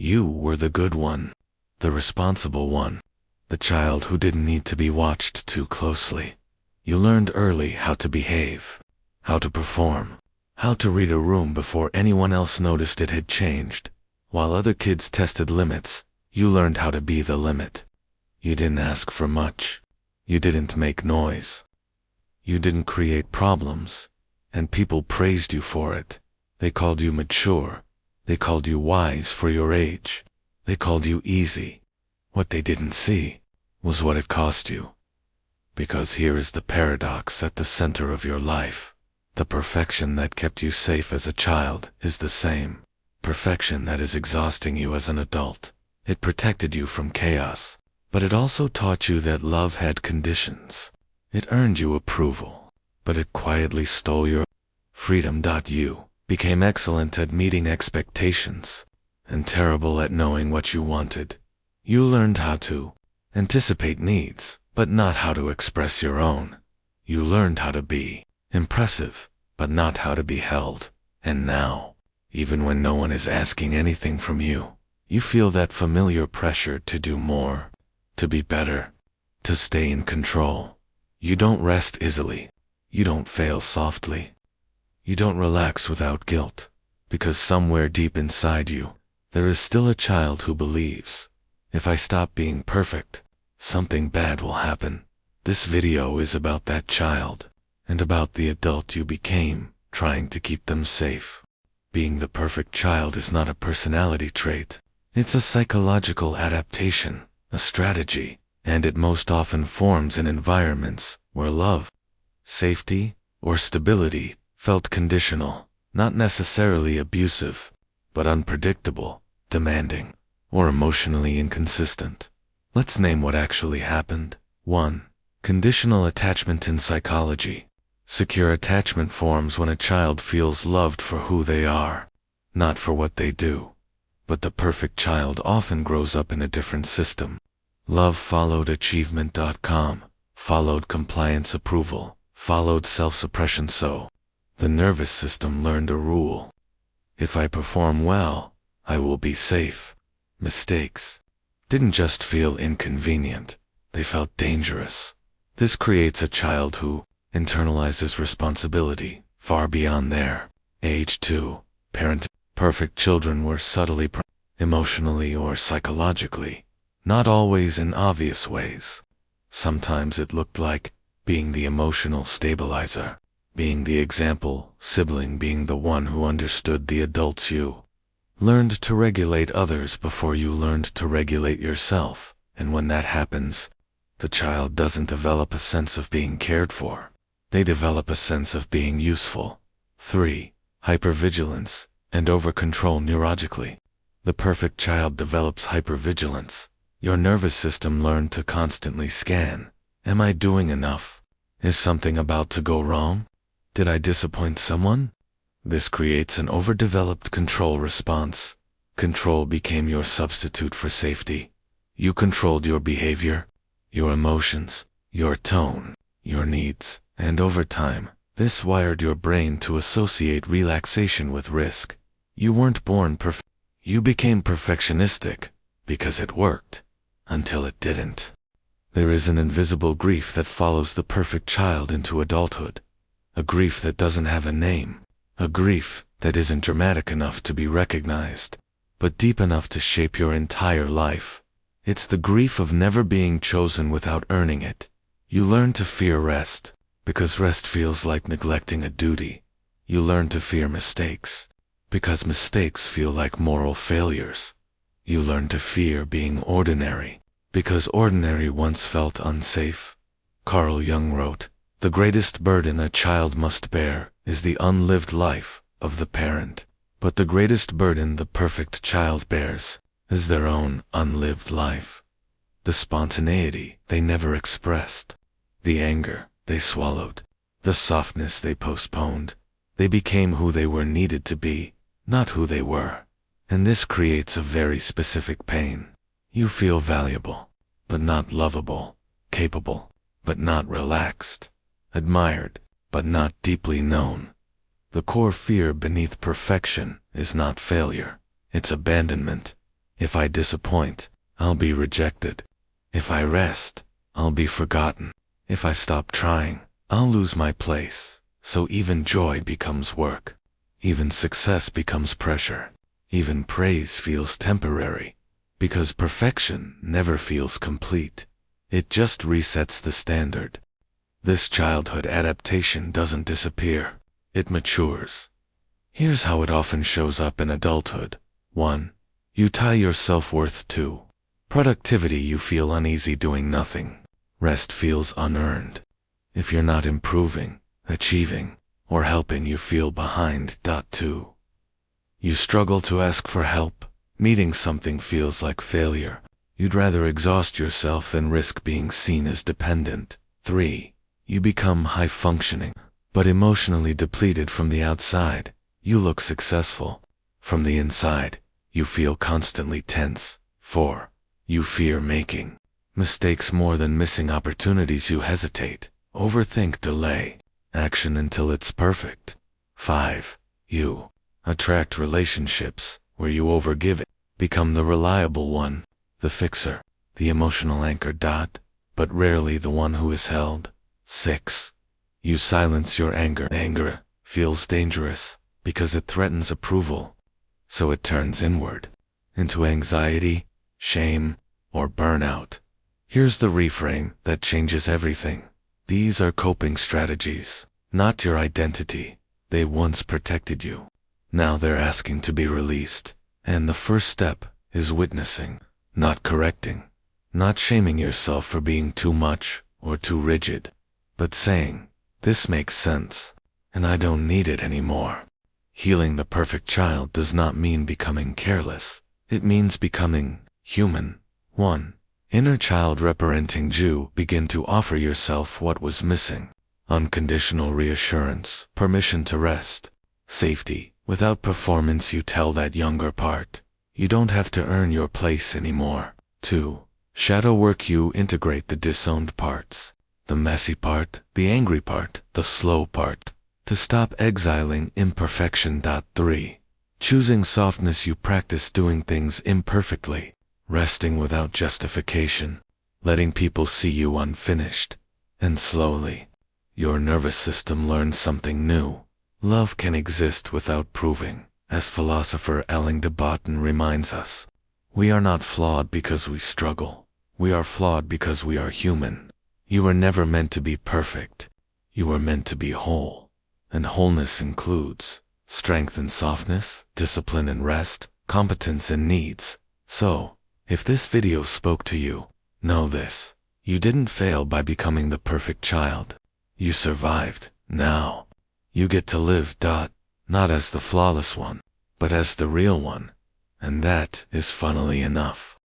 You were the good one, the responsible one, the child who didn't need to be watched too closely. You learned early how to behave, how to perform, how to read a room before anyone else noticed it had changed. While other kids tested limits, you learned how to be the limit. You didn't ask for much. You didn't make noise. You didn't create problems, and people praised you for it. They called you mature. They called you wise for your age. They called you easy. What they didn't see was what it cost you. Because here is the paradox at the center of your life. The perfection that kept you safe as a child is the same perfection that is exhausting you as an adult. It protected you from chaos, but it also taught you that love had conditions. It earned you approval, but it quietly stole your freedom. You became excellent at meeting expectations and terrible at knowing what you wanted. You learned how to anticipate needs, but not how to express your own. You learned how to be impressive, but not how to be held. And now, even when no one is asking anything from you, you feel that familiar pressure to do more, to be better, to stay in control. You don't rest easily. You don't fail softly. You don't relax without guilt, because somewhere deep inside you, there is still a child who believes, if I stop being perfect, something bad will happen. This video is about that child, and about the adult you became, trying to keep them safe. Being the perfect child is not a personality trait. It's a psychological adaptation, a strategy, and it most often forms in environments where love, safety, or stability felt conditional, not necessarily abusive, but unpredictable, demanding, or emotionally inconsistent. Let's name what actually happened. 1. Conditional attachment in psychology. Secure attachment forms when a child feels loved for who they are, not for what they do. But the perfect child often grows up in a different system. Love followed achievement.com, followed compliance approval, followed self-suppression. So, the nervous system learned a rule. If I perform well, I will be safe. Mistakes didn't just feel inconvenient, they felt dangerous. This creates a child who internalizes responsibility far beyond their age. 2. Parent. Perfect children were subtly emotionally or psychologically, not always in obvious ways. Sometimes it looked like being the emotional stabilizer, being the example sibling, being the one who understood the adults. You learned to regulate others before you learned to regulate yourself, and when that happens, the child doesn't develop a sense of being cared for. They develop a sense of being useful. 3. Hypervigilance and over-control neurologically. The perfect child develops hypervigilance. Your nervous system learned to constantly scan. Am I doing enough? Is something about to go wrong? Did I disappoint someone? This creates an overdeveloped control response. Control became your substitute for safety. You controlled your behavior, your emotions, your tone, your needs, and over time, this wired your brain to associate relaxation with risk. You weren't born perfect. You became perfectionistic because it worked, until it didn't. There is an invisible grief that follows the perfect child into adulthood. A grief that doesn't have a name. A grief that isn't dramatic enough to be recognized, but deep enough to shape your entire life. It's the grief of never being chosen without earning it. You learn to fear rest, because rest feels like neglecting a duty. You learn to fear mistakes, because mistakes feel like moral failures. You learn to fear being ordinary, because ordinary once felt unsafe. Carl Jung wrote, "The greatest burden a child must bear is the unlived life of the parent, but the greatest burden the perfect child bears is their own unlived life." The spontaneity they never expressed, the anger they swallowed, the softness they postponed. They became who they were needed to be, not who they were. And this creates a very specific pain. You feel valuable, but not lovable, capable, but not relaxed, admired, but not deeply known. The core fear beneath perfection is not failure, it's abandonment. If I disappoint, I'll be rejected. If I rest, I'll be forgotten. If I stop trying, I'll lose my place. So even joy becomes work. Even success becomes pressure. Even praise feels temporary. Because perfection never feels complete. It just resets the standard. This childhood adaptation doesn't disappear. It matures. Here's how it often shows up in adulthood. 1. You tie your self-worth to productivity. You feel uneasy doing nothing. Rest feels unearned. If you're not improving, achieving, or helping, you feel behind. 2. You struggle to ask for help. Meeting something feels like failure. You'd rather exhaust yourself than risk being seen as dependent. 3. You become high-functioning, but emotionally depleted from the outside. You look successful. From the inside, you feel constantly tense. 4. You fear making mistakes more than missing opportunities. You hesitate, overthink, delay action until it's perfect. 5. You attract relationships where you overgive it, become the reliable one, the fixer, the emotional anchor. But rarely the one who is held. 6. You silence your anger. Anger feels dangerous because it threatens approval, so it turns inward, into anxiety, shame, or burnout. Here's the reframe that changes everything. These are coping strategies, not your identity. They once protected you. Now they're asking to be released. And the first step is witnessing, not correcting, not shaming yourself for being too much or too rigid, but saying, this makes sense, and I don't need it anymore. Healing the perfect child does not mean becoming careless. It means becoming human. 1. Inner child reparenting. You begin to offer yourself what was missing. Unconditional reassurance, permission to rest, safety. Without performance. You tell that younger part, you don't have to earn your place anymore. 2. Shadow work. You integrate the disowned parts, the messy part, the angry part, the slow part, to stop exiling imperfection. 3. Choosing softness. You practice doing things imperfectly, resting without justification, letting people see you unfinished, and slowly, your nervous system learns something new. Love can exist without proving. As philosopher Ellen de Botton reminds us, we are not flawed because we struggle. We are flawed because we are human. You were never meant to be perfect. You were meant to be whole. And wholeness includes strength and softness, discipline and rest, competence and needs. So, if this video spoke to you, know this. You didn't fail by becoming the perfect child. You survived. Now, you get to live. Not as the flawless one, but as the real one. And that is funnily enough.